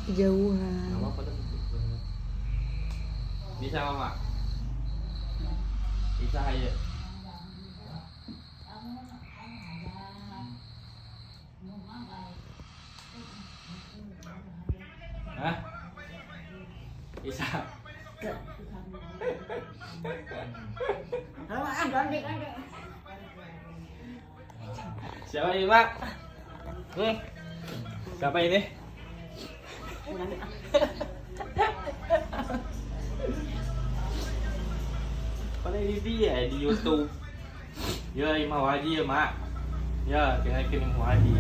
kejauhan. Gak apa-apa tuh. Bisa mama? Bisa aja. Hah? Bisa. Siapa ini, Mak? Siapa ini? Pada ini dia di YouTube. Ya, Imam Wadi ya, Mak. Ya, kena Imam Wadi.